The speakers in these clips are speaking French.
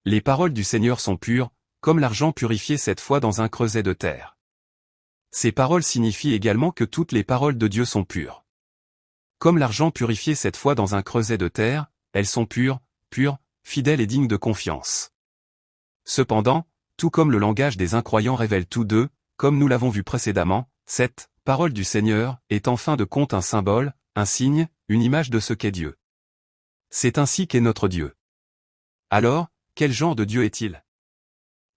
Les paroles du Seigneur sont pures, comme l'argent purifié 7 fois dans un creuset de terre. Ces paroles signifient également que toutes les paroles de Dieu sont pures. Comme l'argent purifié 7 fois dans un creuset de terre, elles sont pures, fidèles et dignes de confiance. Cependant, tout comme le langage des incroyants révèle tous deux, comme nous l'avons vu précédemment, cette parole du Seigneur est en fin de compte un symbole, un signe, une image de ce qu'est Dieu. C'est ainsi qu'est notre Dieu. Alors, quel genre de Dieu est-il?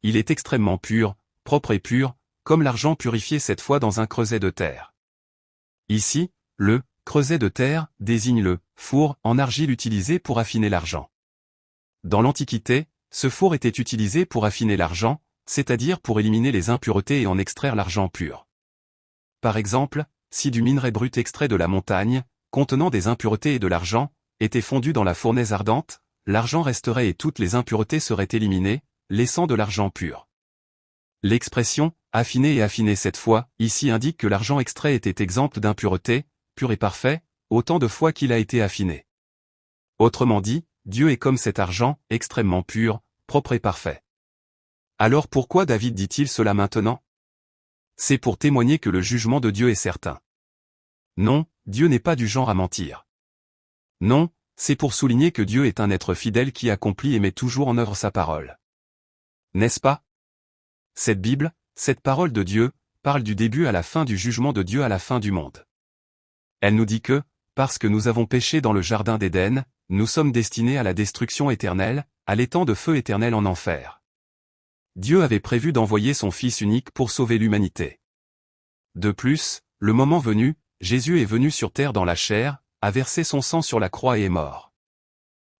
Il est extrêmement pur, propre et pur, comme l'argent purifié 7 fois dans un creuset de terre. Ici, le creuset de terre désigne le four en argile utilisé pour affiner l'argent. Dans l'Antiquité, ce four était utilisé pour affiner l'argent, c'est-à-dire pour éliminer les impuretés et en extraire l'argent pur. Par exemple, si du minerai brut extrait de la montagne, contenant des impuretés et de l'argent, était fondu dans la fournaise ardente, l'argent resterait et toutes les impuretés seraient éliminées, laissant de l'argent pur. L'expression « affiner et affiner 7 fois » ici indique que l'argent extrait était exempt d'impuretés, pur et parfait, autant de fois qu'il a été affiné. Autrement dit, Dieu est comme cet argent, extrêmement pur, propre et parfait. Alors pourquoi David dit-il cela maintenant? C'est pour témoigner que le jugement de Dieu est certain. Non, Dieu n'est pas du genre à mentir. Non, c'est pour souligner que Dieu est un être fidèle qui accomplit et met toujours en œuvre sa parole. N'est-ce pas? Cette Bible, cette parole de Dieu, parle du début à la fin du jugement de Dieu à la fin du monde. Elle nous dit que, parce que nous avons péché dans le jardin d'Éden, nous sommes destinés à la destruction éternelle, à l'étang de feu éternel en enfer. Dieu avait prévu d'envoyer son Fils unique pour sauver l'humanité. De plus, le moment venu, Jésus est venu sur terre dans la chair, a versé son sang sur la croix et est mort.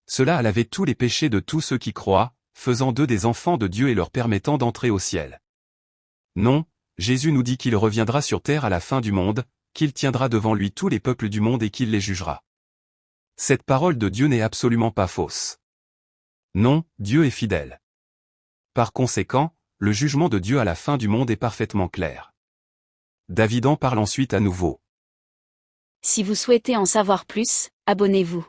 Cela a lavé tous les péchés de tous ceux qui croient, faisant d'eux des enfants de Dieu et leur permettant d'entrer au ciel. Non, Jésus nous dit qu'il reviendra sur terre à la fin du monde, qu'il tiendra devant lui tous les peuples du monde et qu'il les jugera. Cette parole de Dieu n'est absolument pas fausse. Non, Dieu est fidèle. Par conséquent, le jugement de Dieu à la fin du monde est parfaitement clair. David en parle ensuite à nouveau. Si vous souhaitez en savoir plus, abonnez-vous.